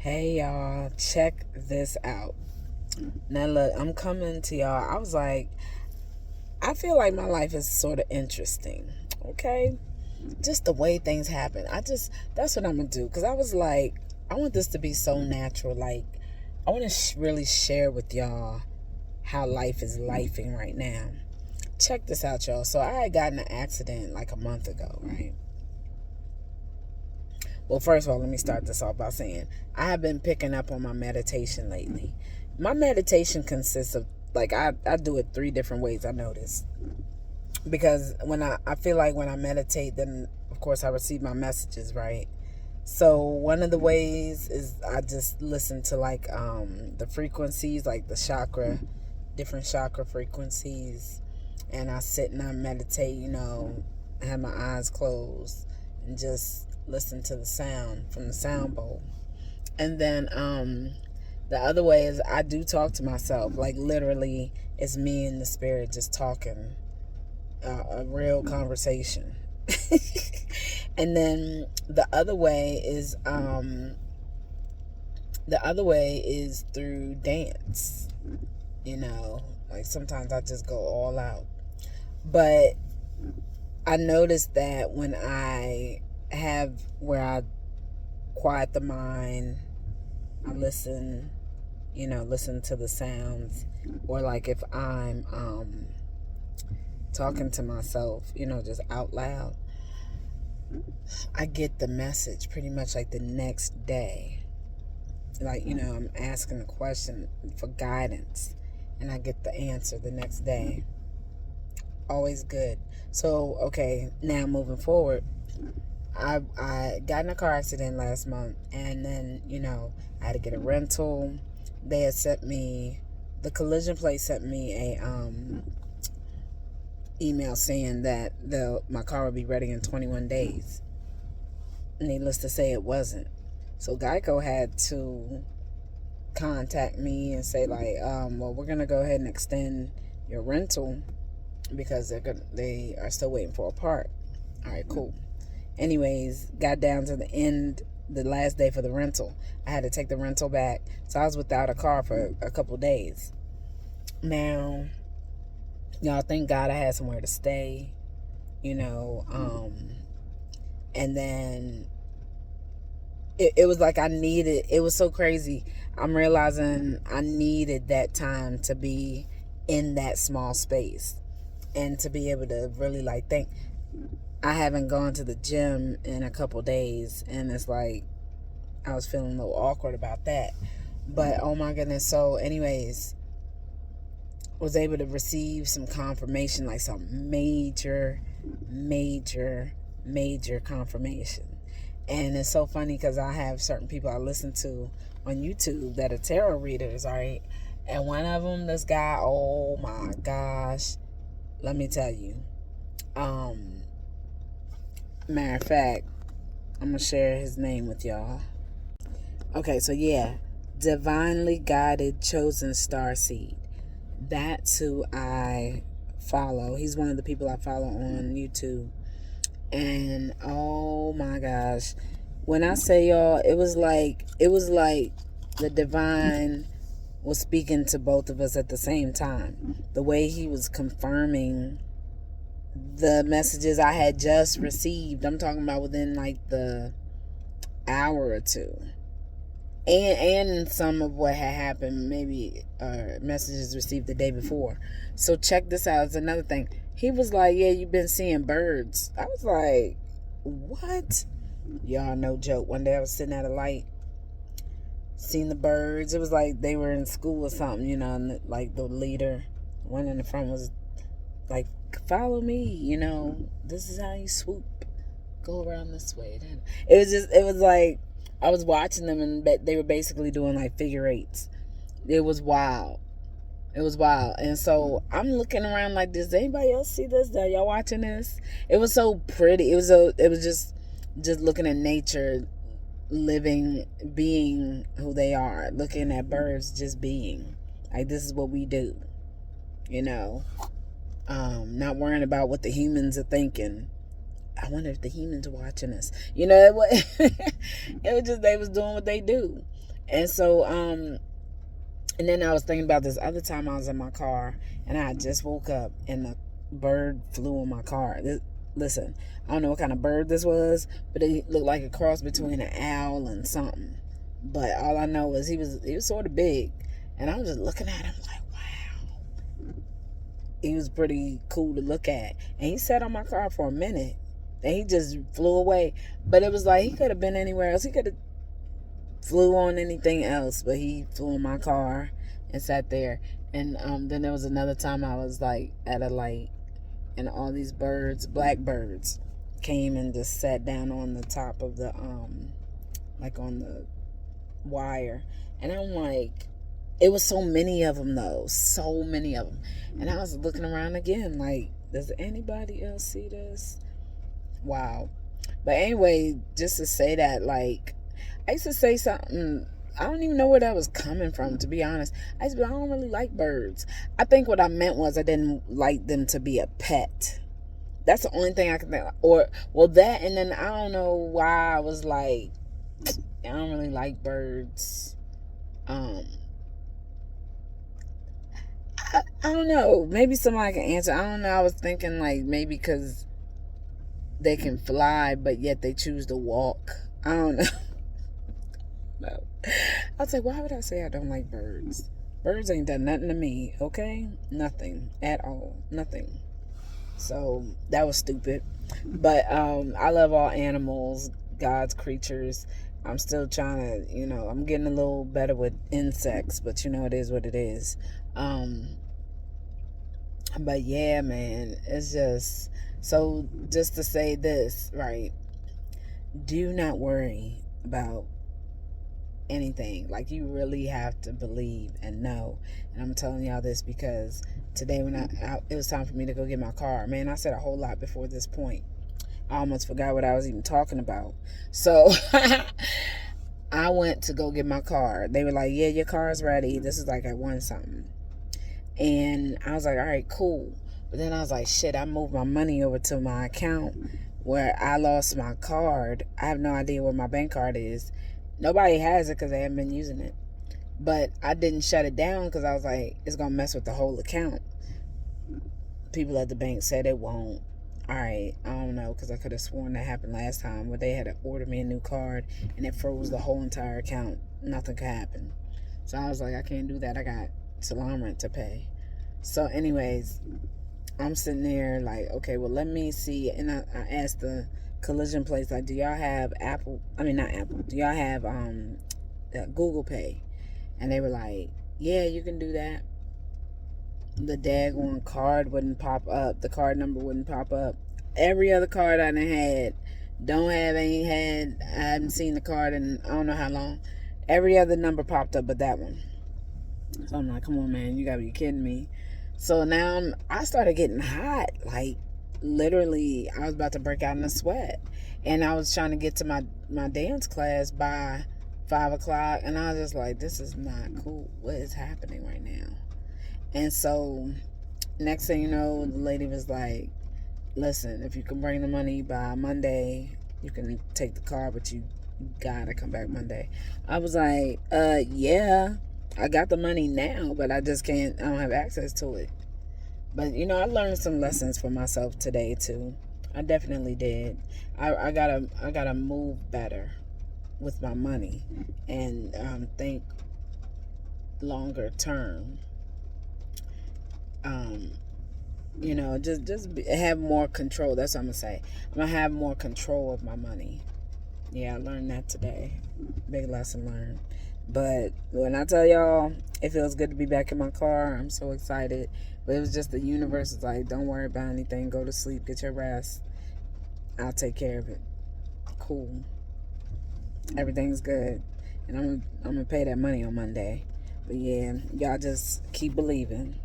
Hey y'all, check this out. Now look, I'm coming to y'all. I was like, I feel like my life is sort of interesting. Okay? Just the way things happen. That's what I'm gonna do. Cause I was like, I want this to be so natural. Like, I want to really share with y'all how life is lifing right now. Check this out, y'all. So I had gotten an accident like a month ago, right? Well, first of all, let me start this off by saying I have been picking up on my meditation lately. My meditation consists of, like, I do it three different ways, I noticed. Because I feel like when I meditate, then of course I receive my messages, right? So one of the ways is I just listen to the frequencies, like the different chakra frequencies, and I sit and I meditate, I have my eyes closed and just listen to the sound from the sound bowl. And then the other way is I do talk to myself, like literally it's me and the spirit just talking, a real conversation. And then the other way is through dance. Like sometimes I just go all out. But I noticed that when I have where I quiet the mind, I listen to the sounds, or like if I'm talking to myself, just out loud, I get the message pretty much like the next day. Like, I'm asking a question for guidance and I get the answer the next day. Always good. So, okay, now moving forward, I got in a car accident last month, and then, I had to get a rental. They had the collision place sent me a email saying that my car would be ready in 21 days. Needless to say, it wasn't. So Geico had to contact me and say well, we're gonna go ahead and extend your rental because they are still waiting for a part. All right, cool. Anyways, got down to the last day for the rental. I had to take the rental back, so I was without a car for a couple days. Now, y'all, thank God I had somewhere to stay, and then it was like it was so crazy. I'm realizing I needed that time to be in that small space and to be able to really think. I haven't gone to the gym in a couple days, and it's like I was feeling a little awkward about that. But oh my goodness. So anyways, was able to receive some confirmation, like some major confirmation. And it's so funny because I have certain people I listen to on YouTube that are tarot readers, right? And one of them, this guy, oh my gosh, let me tell you. Matter of fact, I'm going to share his name with y'all. Okay, so yeah, Divinely Guided Chosen Starseed. That's who I follow. He's one of the people I follow on YouTube. And oh my gosh, when I say y'all, it was like the divine was speaking to both of us at the same time. The way he was confirming the messages I had just received. I'm talking about within the hour or two. And some of what had happened, maybe messages received the day before. So check this out. It's another thing. He was like, yeah, you've been seeing birds. I was like, what? Y'all, no joke. One day I was sitting at a light, seeing the birds. It was like they were in school or something, and the leader, one in the front was like, follow me, this is how you swoop. Go around this way. It was like, I was watching them and they were basically doing figure eights. It was wild. And so I'm looking around like, does anybody else see this? Are y'all watching this? It was so pretty. It was just looking at nature, living, being who they are, looking at birds just being. Like, this is what we do. Not worrying about what the humans are thinking. I wonder if the humans are watching us. It was just, they was doing what they do. And so, and then I was thinking about this other time I was in my car and I just woke up and a bird flew in my car. Listen, I don't know what kind of bird this was, but it looked like a cross between an owl and something. But all I know is he was sort of big, and I was just looking at him like, wow. He was pretty cool to look at, and he sat on my car for a minute, and he just flew away. But it was like he could have been anywhere else. He could have flew on anything else, but he flew in my car and sat there. And then there was another time I was like at a light, and all these birds, black birds, came and just sat down on the top of the like on the wire. And I'm like, it was so many of them though, so many of them. And I was looking around again like, does anybody else see this? Wow. But anyway, just to say that, like, I used to say something, I don't even know where that was coming from, to be honest. I used to be, I don't really like birds. I think what I meant was I didn't like them to be a pet. That's the only thing I can think of. Or, well, that, and then I don't know why I was like, I don't really like birds. I don't know. Maybe somebody can answer. I don't know. I was thinking like maybe because they can fly, but yet they choose to walk. I don't know. No. I was like, why would I say I don't like birds? Birds ain't done nothing to me, okay? Nothing at all. Nothing. So that was stupid. But I love all animals, God's creatures. I'm still trying to, I'm getting a little better with insects, but it is what it is. But yeah, man, it's just so just to say this, right? Do not worry about anything. Like, you really have to believe and know. And I'm telling y'all this because today when it was time for me to go get my car, man, I said a whole lot before this point. I almost forgot what I was even talking about. So I went to go get my car. They were like, yeah, your car's ready. This is like at 1 something. And I was like, all right, cool. But then I was like, shit, I moved my money over to my account where I lost my card. I have no idea where my bank card is. Nobody has it because they haven't been using it. But I didn't shut it down because I was like, it's going to mess with the whole account. People at the bank said it won't. All right, I don't know, because I could have sworn that happened last time where they had to order me a new card and it froze the whole entire account. Nothing could happen. So I was like, I can't do that. I got salon rent to pay. So anyways, I'm sitting there like, okay, well, let me see. And I asked the collision place, like, do y'all have not Apple, do y'all have Google Pay? And they were like, yeah, you can do that. The daggone card wouldn't pop up. The card number wouldn't pop up. Every other card I done had, I haven't seen the card in I don't know how long. Every other number popped up but that one. So I'm like, come on, man, you gotta be kidding me. So now I started getting hot. Like, literally, I was about to break out in a sweat. And I was trying to get to my dance class by 5 o'clock. And I was just like, this is not cool. What is happening right now? And so, next thing you know, the lady was like, listen, if you can bring the money by Monday, you can take the car, but you gotta come back Monday. I was like, yeah, I got the money now, but I don't have access to it. But, I learned some lessons for myself today, too. I definitely did. I gotta move better with my money and think longer term. Just have more control. That's what I'm gonna say. I'm gonna have more control of my money. Yeah, I learned that today. Big lesson learned. But when I tell y'all, it feels good to be back in my car. I'm so excited. But it was just the universe is like, don't worry about anything. Go to sleep. Get your rest. I'll take care of it. Cool. Everything's good. And I'm gonna pay that money on Monday. But yeah, y'all just keep believing.